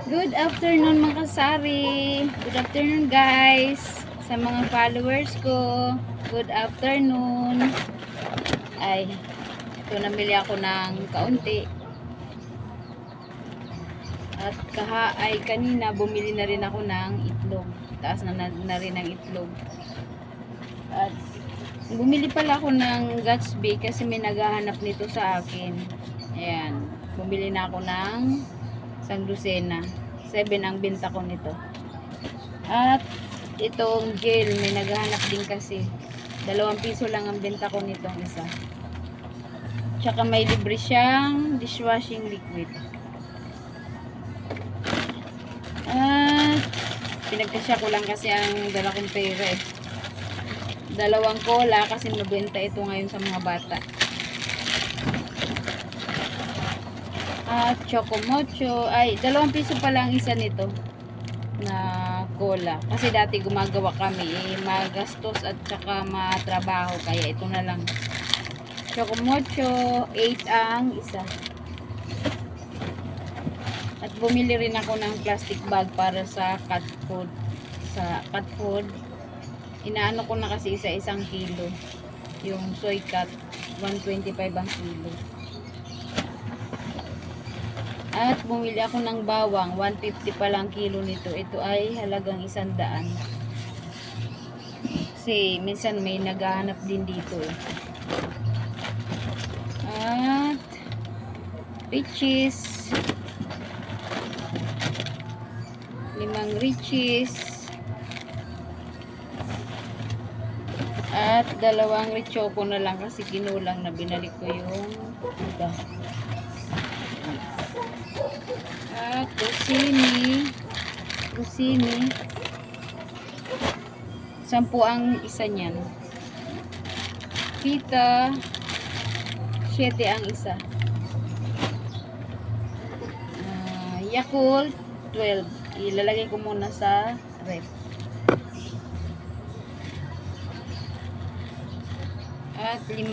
Good afternoon mga kasari. Good afternoon guys. Sa mga followers ko. Good afternoon. Ay, ito namili ako ng kaunti. At kanina bumili na rin ako ng itlog. Taas na rin ang itlog. At bumili pala ako ng Gatsby kasi may naghahanap nito sa akin. Ayan. Bumili na ako ng isang dosena. 7 ang benta ko nito. At itong gel, may naghahanap din kasi. 2 piso lang ang benta ko nitong isa. Tsaka may libre siyang dishwashing liquid. At pinagkasya ko lang kasi ang dala kong pera eh. 2 cola kasi mabenta ito ngayon sa mga bata. At Chocomocho, ay 2 piso pa lang isa nito na cola. Kasi dati gumagawa kami, magastos at saka matrabaho, kaya ito na lang. Chocomocho, 8 ang isa. At bumili rin ako ng plastic bag para sa cat food. Sa cat food, inaano ko na kasi isang kilo. Yung soy cat, 125 ang kilo. At bumili ako ng bawang, 150 pa lang kilo nito. Ito ay halagang 100. Kasi minsan may naghahanap din dito eh. At riches, 5 riches. At 2 richoco na lang kasi kinulang na binalik ko yung iba. At kusini 10 ang isa niyan. Pita 7 ang isa. Yakult 12. Ilalagay ko muna sa ref. At 5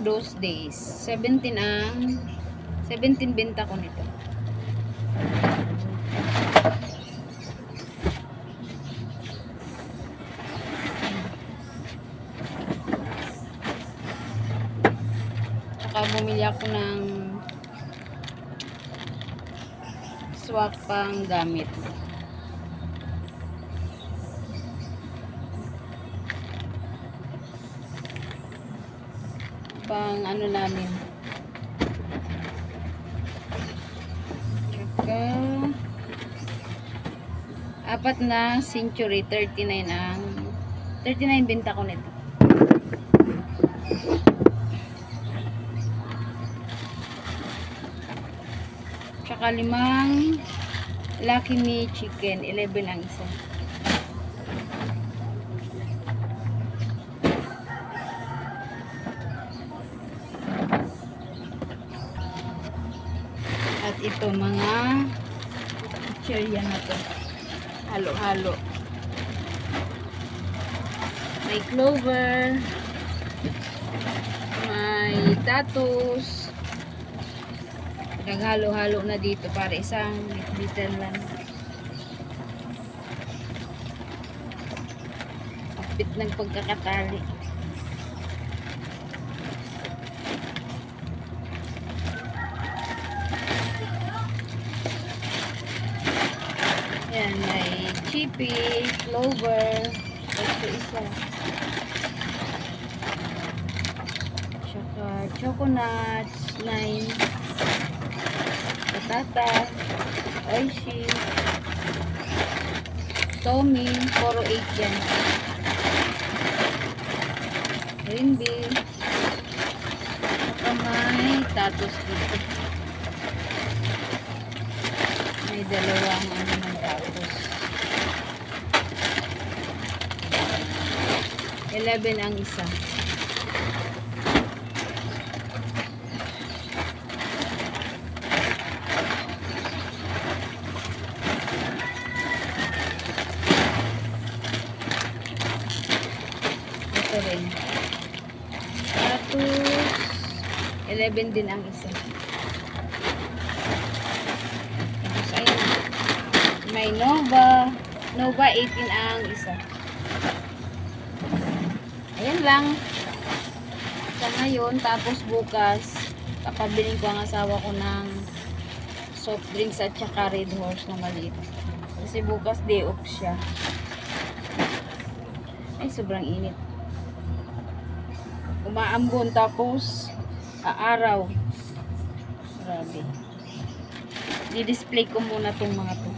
dose days. 17 benta ko nito. Saka bumili ako ng swak pang gamit. Pang ano namin. Tsaka 4 na century, 39 benta ko nito. Tsaka 5 Lucky Me chicken, 11 ang isa. At ito mga cherry na to. Halo-halo. May clover. May tatus. Naghalo-halo na dito para isang liter lang. Kapit ng pagkakatali. Yan, may chippy, clover, ito isa. Tsaka coconuts, 9. Patata, oishi, Tommy, 408 yan. Green bean. Saka may tatos dito. May 2 ng tatos. 11 ang isa. Ito rin. Tapos 11 din ang isa. may Nova. Nova 18 ang isa. Ayan lang. Sa ngayon, tapos bukas, kapabiling ko ang asawa ko ng soft drinks at saka Red Horse na maliit. Kasi bukas day off siya. Ay, sobrang init. Umaambon tapos aaraw. Grabe. Di-display ko muna tong mga to.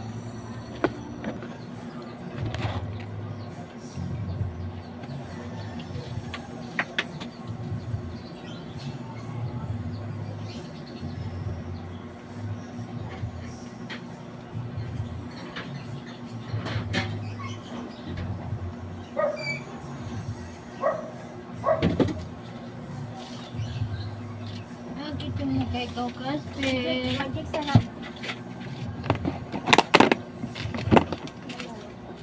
Bakit yung mukha ikaw kasi? Magic sarap.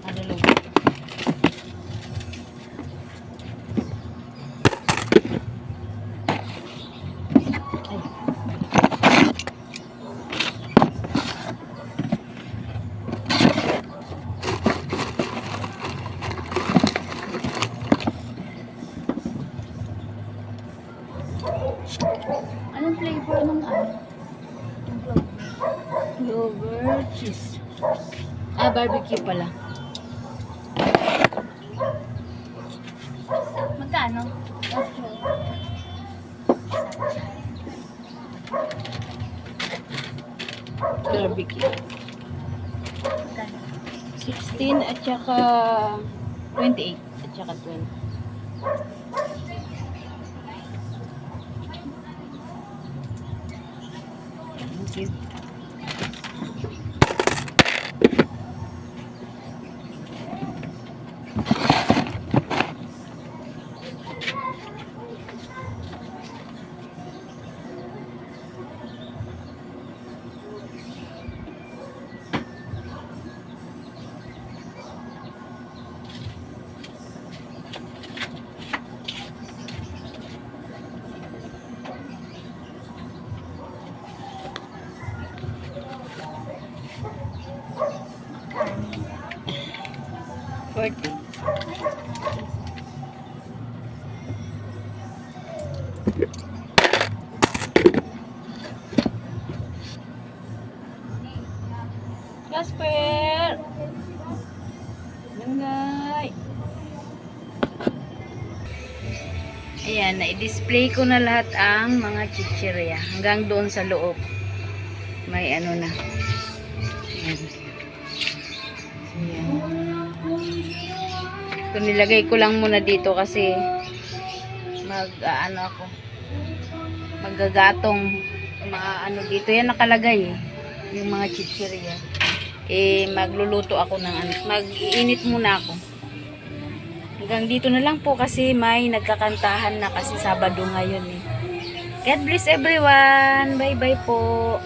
Ano lang? Anong flavor ng ano? Clover cheese. Ah, barbecue pala. Magkano? Barbecue. Magkano? 16 at saka 28 at saka 20. Thank you. Forty. Casper! Langay! Ayan, na-display ko na lahat ang mga chichirya. Hanggang doon sa loob. May ano na. Ayan. Ayan. So, nilagay ko lang muna dito kasi ano ako, maggagatong mga ano dito. Yan nakalagay eh. Yung mga chichirya. Magluluto ako ng ano. Mag-iinit muna ako. Hanggang dito na lang po kasi may nagkakantahan na kasi Sabado ngayon eh. God bless everyone. Bye bye po.